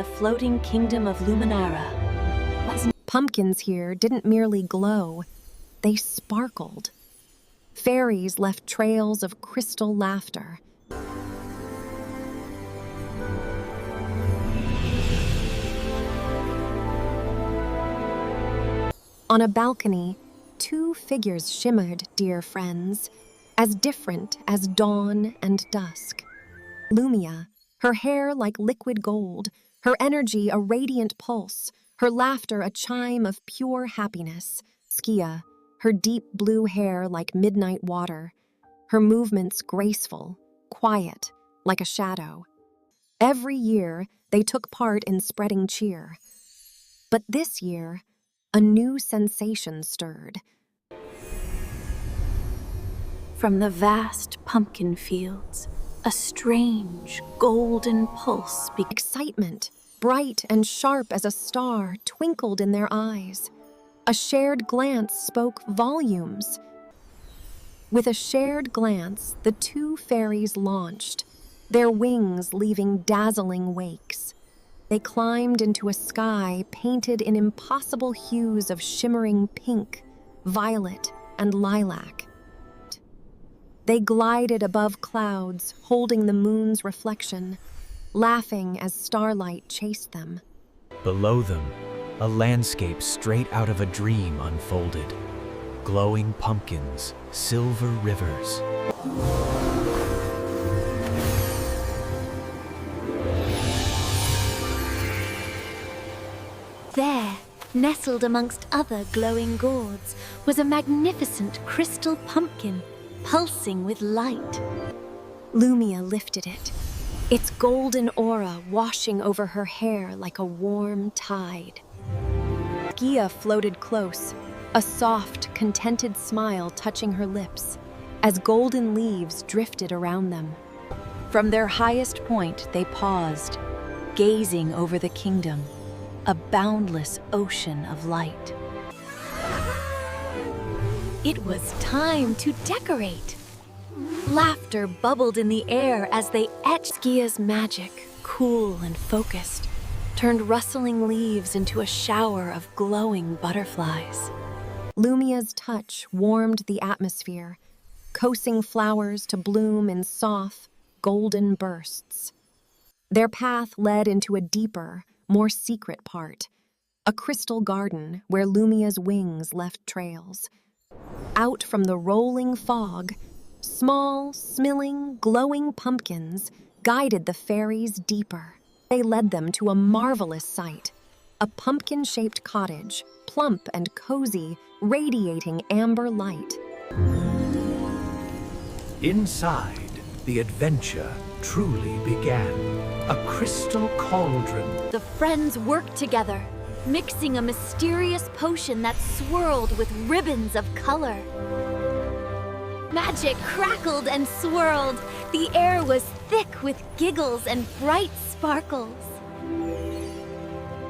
the floating kingdom of Luminara. Pumpkins here didn't merely glow, they sparkled. Fairies left trails of crystal laughter. On a balcony, two figures shimmered, dear friends, as different as dawn and dusk. Lumia, her hair like liquid gold, her energy a radiant pulse, her laughter a chime of pure happiness. Skia, her deep blue hair like midnight water, her movements graceful, quiet, like a shadow. Every year, they took part in spreading cheer. But this year, a new sensation stirred. From the vast pumpkin fields, a strange golden pulse began. Excitement, bright and sharp as a star, twinkled in their eyes. A shared glance spoke volumes. With a shared glance, the two fairies launched, their wings leaving dazzling wakes. They climbed into a sky painted in impossible hues of shimmering pink, violet, and lilac. They glided above clouds, holding the moon's reflection, laughing as starlight chased them. Below them, a landscape straight out of a dream unfolded. Glowing pumpkins, silver rivers. There, nestled amongst other glowing gourds, was a magnificent crystal pumpkin, pulsing with light. Lumia lifted it, its golden aura washing over her hair like a warm tide. Skia floated close, a soft, contented smile touching her lips, as golden leaves drifted around them. From their highest point, they paused, gazing over the kingdom, a boundless ocean of light. It was time to decorate. Laughter bubbled in the air as they etched. Skia's magic, cool and focused, turned rustling leaves into a shower of glowing butterflies. Lumia's touch warmed the atmosphere, coaxing flowers to bloom in soft, golden bursts. Their path led into a deeper, more secret part, a crystal garden where Lumia's wings left trails. Out from the rolling fog, small, smiling, glowing pumpkins guided the fairies deeper. They led them to a marvelous sight, a pumpkin-shaped cottage, plump and cozy, radiating amber light. Inside, the adventure truly began. A crystal cauldron. The friends worked together, mixing a mysterious potion that swirled with ribbons of color. Magic crackled and swirled. The air was thick with giggles and bright sparkles.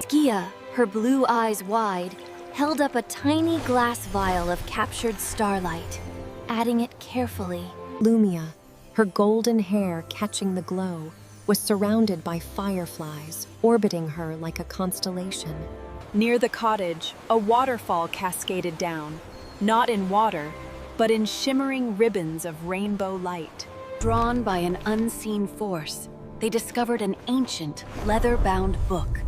Skia, her blue eyes wide, held up a tiny glass vial of captured starlight, adding it carefully. Lumia, her golden hair catching the glow, was surrounded by fireflies, orbiting her like a constellation. Near the cottage, a waterfall cascaded down, not in water, but in shimmering ribbons of rainbow light. Drawn by an unseen force, they discovered an ancient, leather-bound book,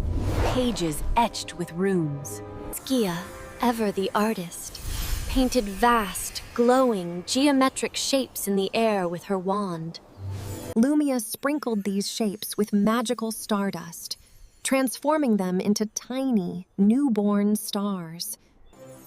pages etched with runes. Skia, ever the artist, painted vast, glowing, geometric shapes in the air with her wand. Lumia sprinkled these shapes with magical stardust, transforming them into tiny, newborn stars.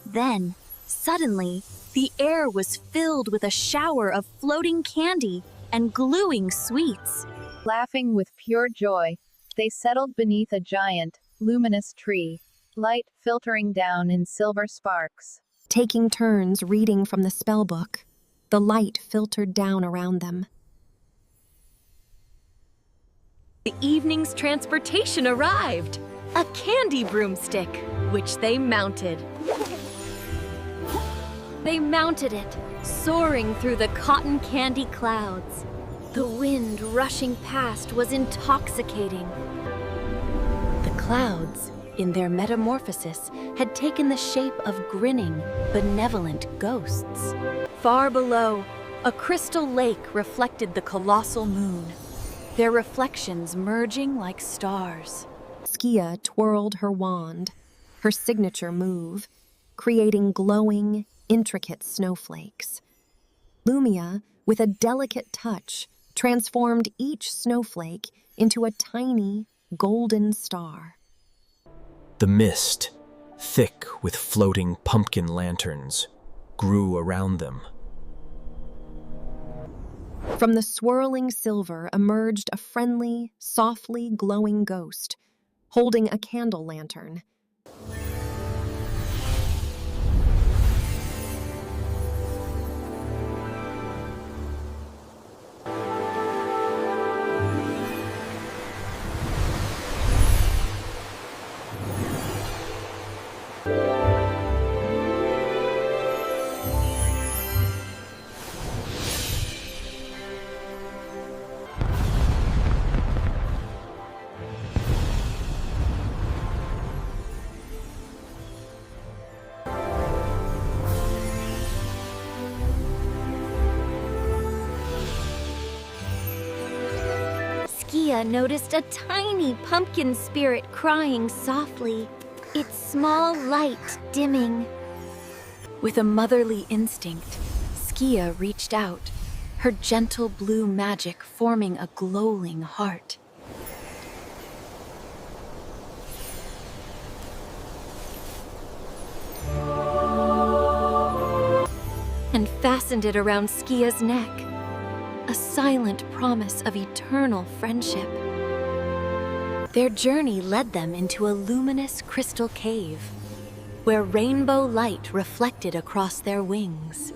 Then, suddenly, the air was filled with a shower of floating candy and gluing sweets. Laughing with pure joy, they settled beneath a giant, luminous tree, light filtering down in silver sparks. Taking turns reading from the spellbook, the light filtered down around them. The evening's transportation arrived, a candy broomstick, which they mounted. They mounted it, soaring through the cotton candy clouds. The wind rushing past was intoxicating. clouds, in their metamorphosis, had taken the shape of grinning, benevolent ghosts. Far below, a crystal lake reflected the colossal moon, their reflections merging like stars. Skia twirled her wand, her signature move, creating glowing, intricate snowflakes. Lumia, with a delicate touch, transformed each snowflake into a tiny, golden star. The mist, thick with floating pumpkin lanterns, grew around them. From the swirling silver emerged a friendly, softly glowing ghost, holding a candle lantern. Skia noticed a tiny pumpkin spirit crying softly, its small light dimming. With a motherly instinct, Skia reached out, her gentle blue magic forming a glowing heart. And fastened it around Skia's neck, a silent promise of eternal friendship. Their journey led them into a luminous crystal cave, where rainbow light reflected across their wings.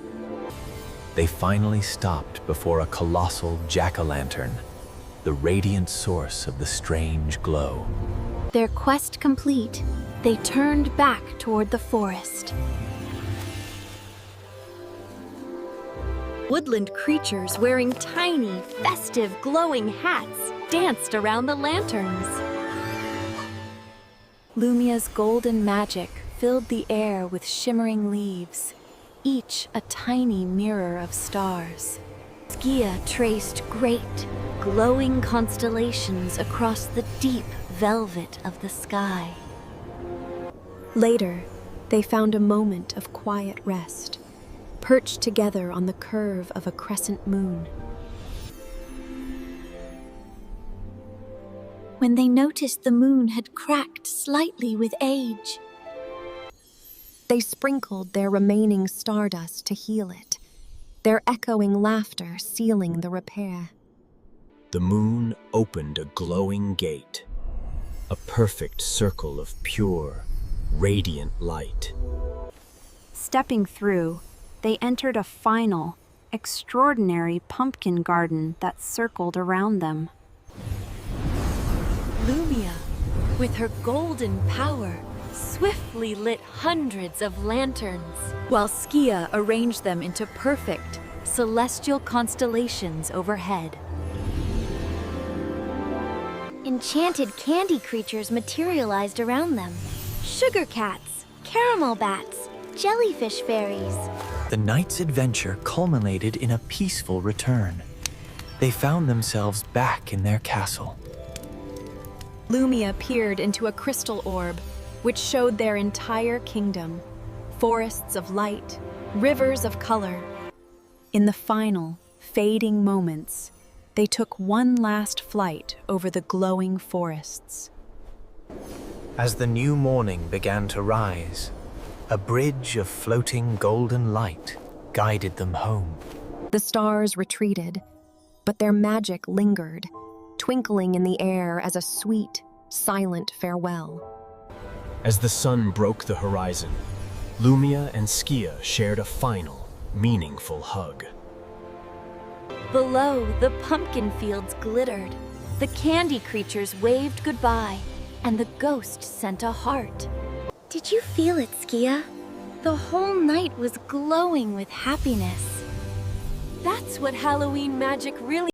They finally stopped before a colossal jack-o'-lantern, the radiant source of the strange glow. Their quest complete, they turned back toward the forest. Woodland creatures wearing tiny, festive, glowing hats danced around the lanterns. Lumia's golden magic filled the air with shimmering leaves, each a tiny mirror of stars. Skia traced great, glowing constellations across the deep velvet of the sky. Later, they found a moment of quiet rest, perched together on the curve of a crescent moon. When they noticed the moon had cracked slightly with age. They sprinkled their remaining stardust to heal it, their echoing laughter sealing the repair. The moon opened a glowing gate, a perfect circle of pure, radiant light. Stepping through, they entered a final, extraordinary pumpkin garden that circled around them. Lumia, with her golden power, swiftly lit hundreds of lanterns, while Skia arranged them into perfect, celestial constellations overhead. Enchanted candy creatures materialized around them. Sugar cats, caramel bats, jellyfish fairies. The night's adventure culminated in a peaceful return. They found themselves back in their castle. Lumia peered into a crystal orb, which showed their entire kingdom, forests of light, rivers of color. In the final, fading moments, they took one last flight over the glowing forests. As the new morning began to rise, a bridge of floating golden light guided them home. The stars retreated, but their magic lingered, twinkling in the air as a sweet, silent farewell. As the sun broke the horizon, Lumia and Skia shared a final, meaningful hug. Below, the pumpkin fields glittered, the candy creatures waved goodbye, and the ghost sent a heart. Did you feel it, Skia? The whole night was glowing with happiness. That's what Halloween magic really